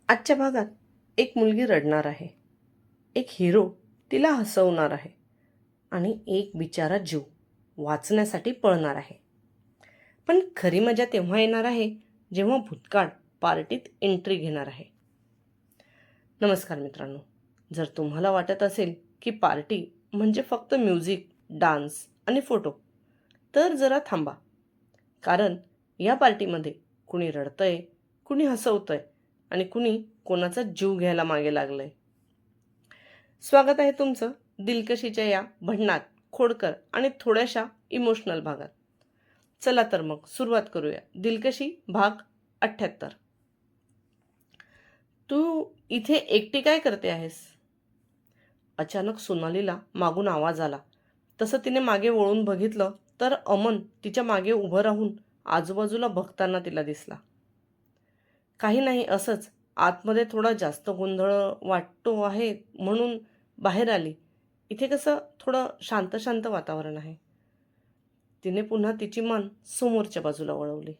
आजच्या भागात एक मुलगी रडणार आहे. एक हिरो तिला हसवणार आहे आणि एक बिचारा जीव वाचण्यासाठी पळणार आहे. पण खरी मजा तेव्हा येणार आहे जेव्हा भूतकाळ पार्टीत एंट्री घेणार आहे. नमस्कार मित्रांनो. जर तुम्हाला वाटत असेल की पार्टी म्हणजे फक्त म्युझिक, डान्स आणि फोटो, तर जरा थांबा. कारण या पार्टीमध्ये कुणी रडतंय, कुणी हसवतंय आणि कुणी कोणाचा जीव घ्यायला मागे लागलंय. स्वागत आहे तुमचं दिलकशीच्या या भन्नाट, खोडकर आणि थोड्याशा इमोशनल भागात. चला तर मग सुरुवात करूया. दिलकशी भाग 78. तू इथे एकटी काय करते आहेस? अचानक सोनालीला मागून आवाज आला. तसं तिने मागे वळून बघितलं तर अमन तिच्या मागे उभं राहून आजूबाजूला बघताना तिला दिसला. काही नाही, असंच आतमध्ये थोडा जास्त गोंधळ वाटतो आहे म्हणून बाहेर आली. इथे कसं थोडं शांत शांत वातावरण आहे. तिने पुन्हा तिची मान समोरच्या बाजूला वळवली.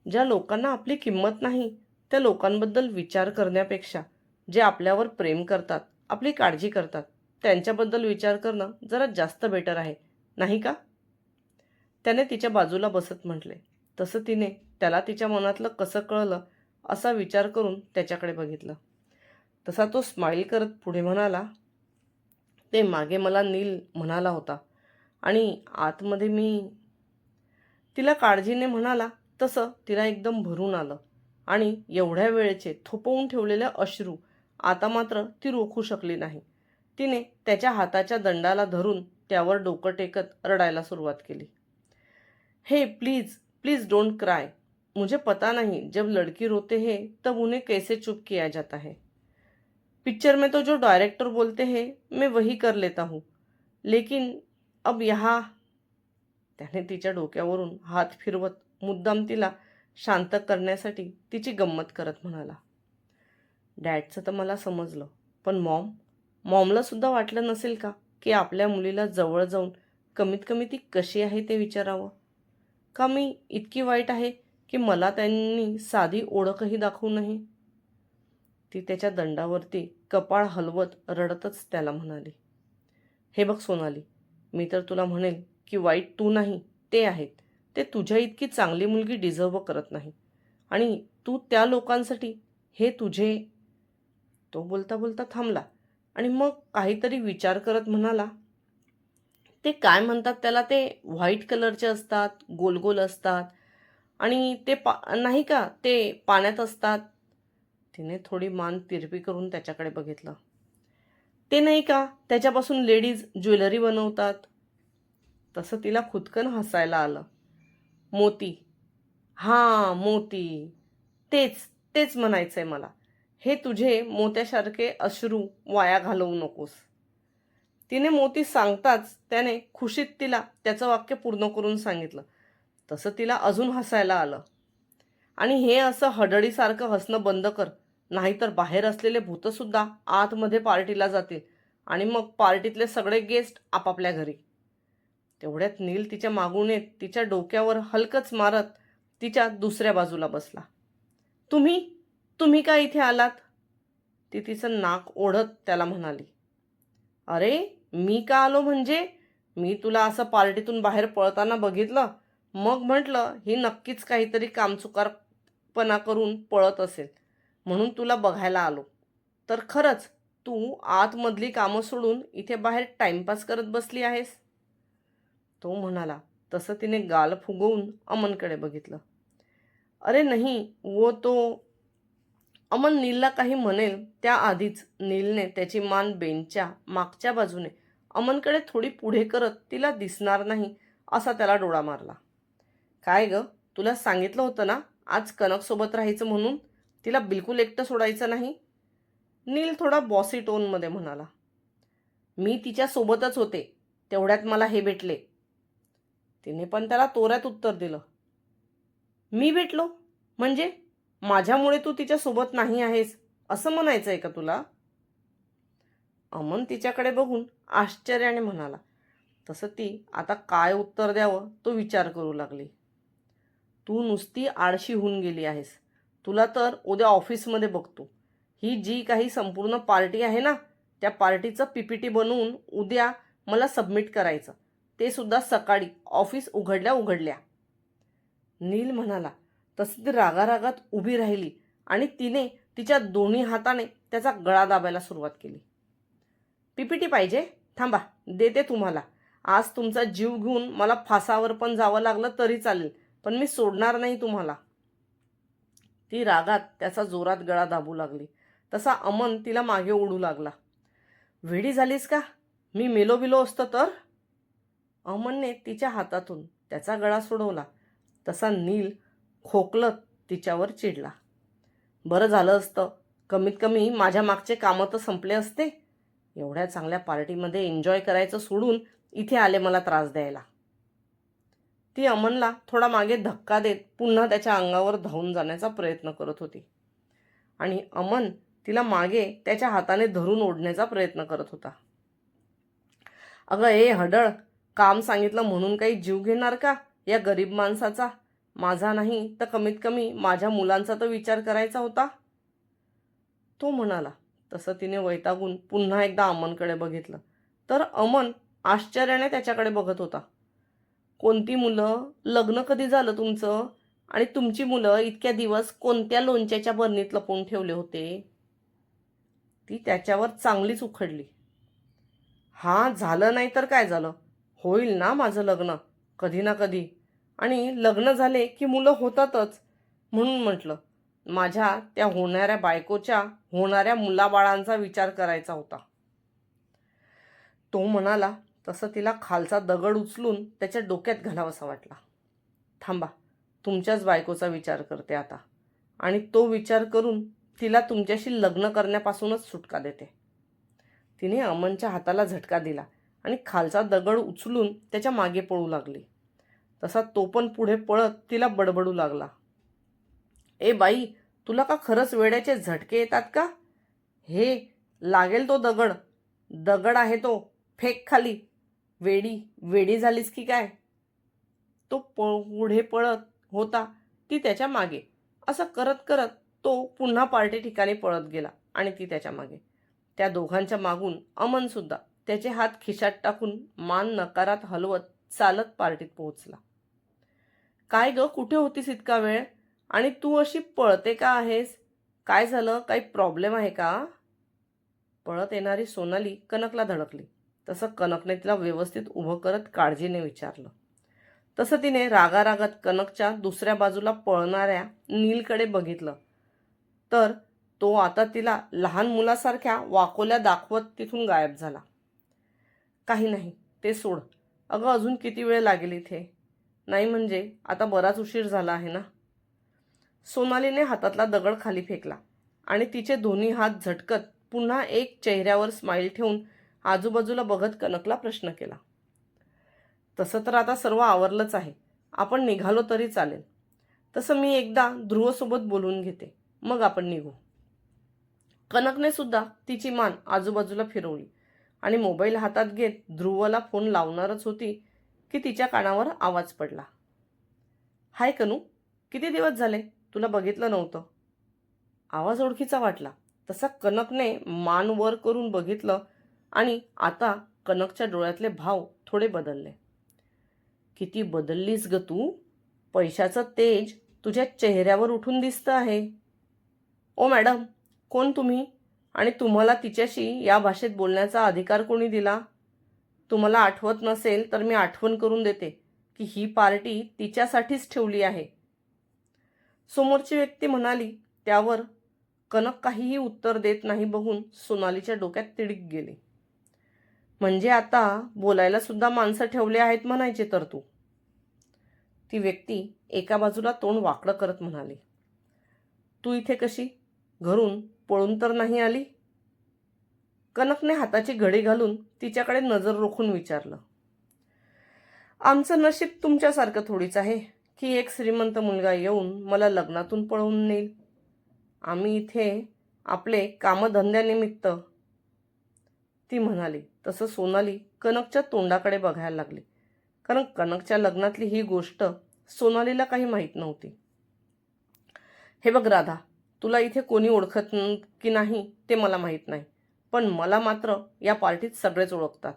ज्या लोकांना आपली किंमत नाही त्या लोकांबद्दल विचार करण्यापेक्षा जे आपल्यावर प्रेम करतात, आपली काळजी करतात, त्यांच्याबद्दल विचार करणं जरा जास्त बेटर आहे, नाही का? त्याने तिच्या बाजूला बसत म्हटले. तसं तिने त्याला तिच्या मनातलं कसं कळलं असा विचार करून त्याच्याकडे बघितलं. तसा तो स्माईल करत पुढे म्हणाला, ते मागे मला नील म्हणाला होता आणि आतमध्ये मी. तिला काळजीने म्हणाला तसं तिला एकदम भरून आलं आणि एवढ्या वेळेचे थोपवून ठेवलेले अश्रू आता मात्र ती रोखू शकली नाही. तिने त्याच्या हाताच्या दंडाला धरून त्यावर डोकं टेकत रडायला सुरुवात केली. हे प्लीज प्लीज डोंट क्राई. मुझे पता नहीं जब लड़की रोते हैं तब उन्हें कैसे चुप किया जाता है. पिक्चर में तो जो डायरेक्टर बोलते हैं मैं वही कर लेता हूँ, लेकिन अब यहाँ. त्याने तिच्या डोक्यावरून हात फिरवत मुद्दाम तिला शांत करण्यासाठी तिची गंमत करत म्हणाला. डॅडचं तर मला समजलं, पण मॉमला सुद्धा वाटलं नसेल का की आपल्या मुलीला जवळ जाऊन कमीत कमी ती कशी आहे ते विचारावं? का मी इतकी वाईट आहे की मला त्यांनी साधी ओळखही दाखवू नये? ती त्याच्या दंडावरती कपाळ हलवत रडतच त्याला म्हणाली. हे बघ सोनाली, मी तर तुला म्हणेल की वाईट तू नाही, ते आहेत. ते तुझ्या इतकी चांगली मुलगी डिझर्व करत नाही आणि तू त्या लोकांसाठी हे तुझे. तो बोलता बोलता थांबला आणि मग काहीतरी विचार करत म्हणाला, ते काय म्हणतात त्याला, ते व्हाईट कलरचे असतात, गोल गोल असतात आणि ते नाही का, ते पाण्यात असतात. तिने थोडी मान तिरपी करून त्याच्याकडे बघितलं. ते नाही का त्याच्यापासून लेडीज ज्वेलरी बनवतात. तसं तिला खुदकन हसायला आलं. मोती. हां, मोती. तेच तेच म्हणायचंय मला. हे तुझे मोत्यासारखे अश्रू वाया घालवू नकोस. तिने मोती सांगताच त्याने खुशीत तिला त्याचं वाक्य पूर्ण करून सांगितलं. तसं तिला अजून हसायला आलं. आणि हे असं हडडीसारखं हसणं बंद कर, नाहीतर बाहेर असलेले भूतसुद्धा आतमध्ये पार्टीला जातील आणि मग पार्टीतले सगळे गेस्ट आपापल्या घरी. तेवढ्यात नील तिच्या मागून येत तिच्या डोक्यावर हलकच मारत तिच्या दुसऱ्या बाजूला बसला. तुम्ही तुम्ही का इथे आलात? ती तिचं नाक ओढत त्याला म्हणाली. अरे, मी का आलो म्हणजे? मी तुला असं पार्टीतून बाहेर पळताना बघितलं, मग म्हटलं ही नक्कीच काहीतरी कामचुकारपणा करून पळत असेल, म्हणून तुला बघायला आलो. तर खरंच तू आतमधली कामं सोडून इथे बाहेर टाइमपास करत बसली आहेस? तो म्हणाला. तसं तिने गाल फुगवून अमनकडे बघितलं. अरे नहीं, वो तो. अमन नीलला काही म्हणेल त्याआधीच नीलने त्याची मान बेंचच्या मागच्या बाजूने अमनकडे थोडी पुढे करत तिला दिसणार नाही असा त्याला डोळा मारला. काय ग, तुला सांगितलं होतं ना आज कनकसोबत राहायचं म्हणून, तिला बिलकुल एकटं सोडायचं नाही. नील थोडा बॉसी टोनमध्ये म्हणाला. मी तिच्या सोबतच होते, तेवढ्यात मला हे भेटले. तिने पण त्याला तोऱ्यात उत्तर दिलं. मी भेटलो म्हणजे? माझ्यामुळे तू तिच्या सोबत नाही आहेस असं म्हणायचंय का तुला? अमन तिच्याकडे बघून आश्चर्याने म्हणाला. तसं ती आता काय उत्तर द्यावं तो विचार करू लागली. तू नुसती आळशी होऊन गेली आहेस. तुला तर उद्या ऑफिसमध्ये बघतो. ही जी काही संपूर्ण पार्टी आहे ना, त्या पार्टीचं PPT बनवून उद्या मला सबमिट करायचं, ते सुद्धा सकाळी ऑफिस उघडल्या उघडल्या. नील म्हणाला. तशी ती रागारागात उभी राहिली आणि तिने तिच्या दोन्ही हाताने त्याचा गळा दाबायला सुरुवात केली. PPT पाहिजे? थांबा, देते तुम्हाला. आज तुमचा जीव घेऊन मला फासावर पण जावं लागलं तरी चालेल, पण मी सोडणार नाही तुम्हाला. ती रागात त्याचा जोरात गळा दाबू लागली. तसा अमन तिला मागे ओढू लागला. वेडी झालीस का? मी मेलो बिलो असतो तर? अमनने तिच्या हातातून त्याचा गळा सोडवला. तसा नील खोकलत तिच्यावर चिडला. बरं झालं असतं, कमीत कमी माझ्या मागचे कामं तर संपले असते. एवढ्या चांगल्या पार्टीमध्ये एन्जॉय करायचं सोडून इथे आले मला त्रास द्यायला. ती अमनला थोडा मागे धक्का देत पुन्हा त्याच्या अंगावर धावून जाण्याचा प्रयत्न करत होती आणि अमन तिला मागे त्याच्या हाताने धरून ओढण्याचा प्रयत्न करत होता. अगं ए हडळ, काम सांगितलं म्हणून काही जीव घेणार का या गरीब माणसाचा? माझा नाही तर कमीत कमी माझ्या मुलांचा तर विचार करायचा होता, तो म्हणाला. तसं तिने वैतागून पुन्हा एकदा अमनकडे बघितलं तर अमन आश्चर्याने त्याच्याकडे बघत होता. कोणती मुलं? लग्न कधी झालं तुमचं? आणि तुमची मुलं इतक्या दिवस कोणत्या लोणच्याच्या बरणीत लपवून ठेवले होते? ती त्याच्यावर चांगलीच उखडली. हां, झालं नाही तर काय झालं? होईल ना माझं लग्न कधी ना कधी. आणि लग्न झाले की मुलं होतातच. म्हणून म्हटलं माझ्या त्या होणाऱ्या बायकोच्या होणाऱ्या मुलाबाळांचा विचार करायचा होता, तो म्हणाला. तसं तिला खालचा दगड उचलून त्याच्या डोक्यात घालावासा वाटला. थांबा, तुमच्याच बायकोचा विचार करते आता, आणि तो विचार करून तिला तुमच्याशी लग्न करण्यापासूनच सुटका देते. तिने अमनच्या हाताला झटका दिला आणि खालचा दगड उचलून त्याच्या मागे पळू लागली. तसा तो पण पुढे पळत तिला बडबडू लागला. ए बाई, तुला का खरंच वेड्याचे झटके येतात का? हे लागेल तो दगड. दगड आहे तो, फेक खाली. वेडी वेडी झालीस की काय? तो पुढे पळत होता, ती त्याच्या मागे. असं करत करत तो पुन्हा पार्टी ठिकाणी पळत गेला आणि ती त्याच्या मागे. त्या दोघांच्या मागून अमन सुद्धा त्याचे हात खिशात टाकून मान नकारात हलवत चालत पार्टीत पोहोचला. काय ग, कुठे होतीस इतका वेळ? आणि तू अशी पळते का आहेस? काय झालं? काही प्रॉब्लेम आहे का? पळत येणारी सोनाली कनकला धडकली. तसं कनकने तिला व्यवस्थित उभं करत काळजीने विचारलं. तसं तिने रागारागात कनकच्या दुसऱ्या बाजूला पळणाऱ्या नीलकडे बघितलं तर तो आता तिला लहान मुलासारख्या वाकोल्या दाखवत तिथून गायब झाला. काही नाही, ते सोड. अगं, अजून किती वेळ लागेल इथे? नाही म्हणजे आता बराच उशीर झाला आहे ना. सोनालीने हातातला दगड खाली फेकला आणि तिचे दोन्ही हात झटकत पुन्हा एक चेहऱ्यावर स्माईल ठेवून आजूबाजूला बघत कनकला प्रश्न केला. तसं तर आता सर्व आवरलंच आहे, आपण निघालो तरी चालेल. तसं मी एकदा ध्रुवसोबत बोलून घेते, मग आपण निघू. कनकने सुद्धा तिची मान आजूबाजूला फिरवली आणि मोबाईल हातात घेत ध्रुवला फोन लावणारच होती की तिच्या कानावर आवाज पडला. हाय कनू, किती दिवस झाले, तुला बघितलं नव्हतं. आवाज ओळखीचा वाटला. तसा कनकने मान वर करून बघितलं आणि आता कनकच्या डोळ्यातले भाव थोडे बदलले. किती बदललीस ग तू? पैशाचं तेज तुझ्या चेहऱ्यावर उठून दिसतं आहे. ओ मॅडम, कोण तुम्ही? आणि तुम्हाला तिच्याशी या भाषेत बोलण्याचा अधिकार कोणी दिला? तुम्हाला आठवत नसेल तर मी आठवण करून देते की ही पार्टी तिच्यासाठीच ठेवली आहे, समोरची व्यक्ती म्हणाली. त्यावर कनक काहीही उत्तर देत नाही बघून सोनालीच्या डोक्यात तिडीक गेली. म्हणजे आता बोलायला सुद्धा माणसं ठेवले आहेत म्हणायचे तर तू? ती व्यक्ती एका बाजूला तोंड वाकडं करत म्हणाली. तू इथे कशी? घरून पळून तर नाही आली? कनकने हाताची घडी घालून तिच्याकडे नजर रोखून विचारलं. आमचं नशीब तुमच्यासारखं थोडीच आहे की एक श्रीमंत मुलगा येऊन मला लग्नातून पळवून नेईल. आम्ही इथे आपले कामधंद्यानिमित्त, ती म्हणाली. तसं सोनाली कनकच्या तोंडाकडे बघायला लागली, कारण कनकच्या लग्नातली ही गोष्ट सोनालीला काही माहीत नव्हती. हे बघ राधा, तुला इथे कोणी ओळखत की नाही ते मला माहीत नाही, पण मला मात्र या पार्टीत सगळेच ओळखतात.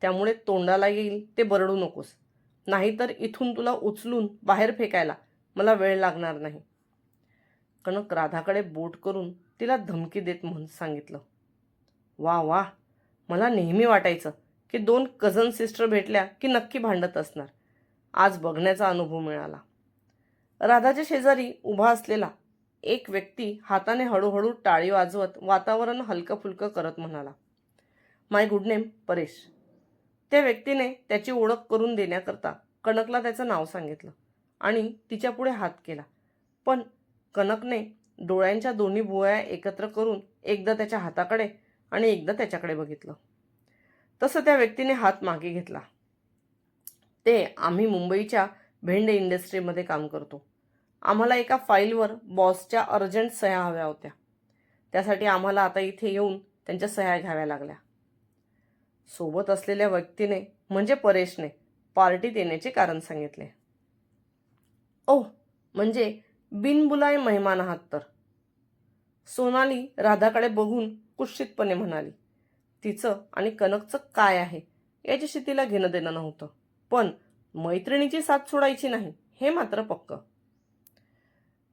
त्यामुळे तोंडाला येईल ते बरडू नकोस, नाहीतर इथून तुला उचलून बाहेर फेकायला मला वेळ लागणार नाही. कनक राधाकडे बोट करून तिला धमकी देत म्हणून सांगितलं. वा वा, मला नेहमी वाटायचं की 2 कझन सिस्टर भेटल्या की नक्की भांडत असणार. आज बघण्याचा अनुभव मिळाला. राधाच्या शेजारी उभा असलेला एक व्यक्ती हाताने हळूहळू टाळी वाजवत वातावरण हलकं फुलकं करत म्हणाला, माय गुड नेम परेश. त्या व्यक्तीने त्याची ओळख करून देण्याकरता कनकला त्याचं नाव सांगितलं आणि तिच्या पुढे हात केला. पण कनकने डोळ्यांच्या दोन्ही भुवया एकत्र करून एकदा त्याच्या हाताकडे आणि एकदा त्याच्याकडे बघितलं. तसं त्या व्यक्तीने हात मागे घेतला. ते आम्ही मुंबईच्या भेंडे इंडस्ट्रीमध्ये काम करतो. आम्हाला एका फाईलवर बॉसच्या अर्जंट सह्या हव्या होत्या. त्यासाठी आम्हाला आता इथे येऊन त्यांच्या सह्या घ्याव्या लागल्या. सोबत असलेल्या व्यक्तीने म्हणजे परेशने पार्टीत येण्याचे कारण सांगितले. ओह, म्हणजे बिनबुलाए मेहमान आहात तर, सोनाली राधाकडे बघून कुत्सितपणे म्हणाली. तिचं आणि कनकचं काय आहे याच्याशी तिला घेणं देणं नव्हतं, पण मैत्रिणीची साथ सोडायची नाही हे मात्र पक्क.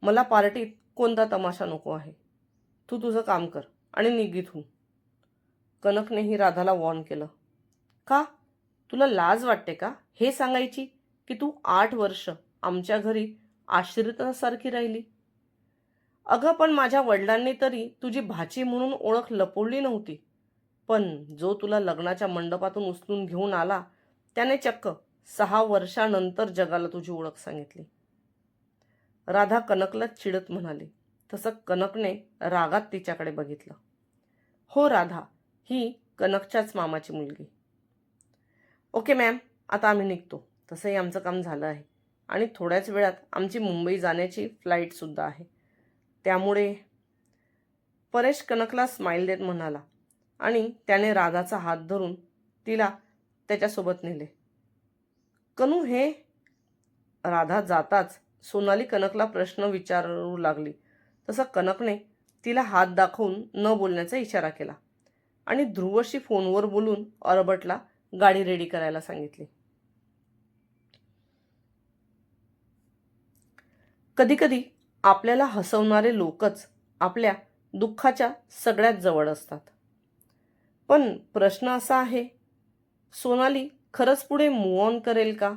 मला पार्टीत कोणता तमाशा नको आहे. तू तुझं काम कर आणि निघ इथून. कनकनेही राधाला वॉर्न केलं. का? तुला लाज वाटते का हे सांगायची की तू 8 वर्ष आमच्या घरी आश्रितासारखी राहिली? अगं, पण माझ्या वडिलांनी तरी तुझी भाची म्हणून ओळख लपवली नव्हती. पण जो तुला लग्नाच्या मंडपातून उचलून घेऊन आला त्याने चक्क 6 वर्षानंतर जगाला तुझी ओळख सांगितली. राधा कनकला चिडत म्हणाली. तसं कनकने रागात तिच्याकडे बघितलं. हो राधा, ही कनकच्याच मामाची मुलगी. ओके मॅम, आता आम्ही निघतो. तसंही आमचं काम झालं आहे आणि थोड्याच वेळात आमची मुंबई जाण्याची फ्लाईटसुद्धा आहे. त्यामुळे परेश कनकला स्माईल देत म्हणाला आणि त्याने राधाचा हात धरून तिला त्याच्यासोबत नेले. कनू हे? राधा जाताच सोनाली कनकला प्रश्न विचारू लागली. तसं कनकने तिला हात दाखवून न बोलण्याचा इशारा केला आणि ध्रुवशी फोनवर बोलून ऑर्बर्टला गाडी रेडी करायला सांगितली. कधीकधी आपल्याला हसवणारे लोकच आपल्या दुःखाच्या सगळ्यात जवळ असतात. पण प्रश्न असा आहे, सोनाली खरंच पुढे मूव्ह ऑन करेल का?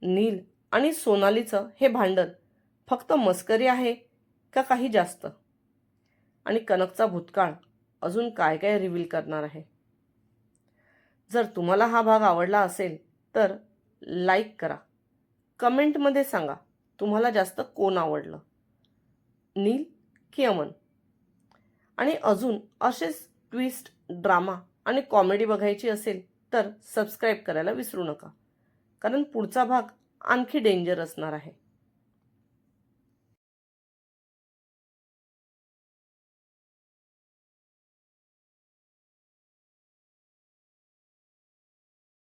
नील आणि सोनालीचं हे भांडण फक्त मस्करी आहे का काही जास्त? आणि कनकचा भूतकाळ अजून काय काय रिव्हील करणार आहे? जर तुम्हाला हा भाग आवडला असेल तर लाईक करा. कमेंटमध्ये सांगा तुम्हाला जास्त कोण आवडलं, नील की अमन? आणि अजून असेच ट्विस्ट, ड्रामा आणि कॉमेडी बघायची असेल तर सबस्क्राईब करायला विसरू नका, कारण पुढचा भाग आणखी डेंजर असणार आहे.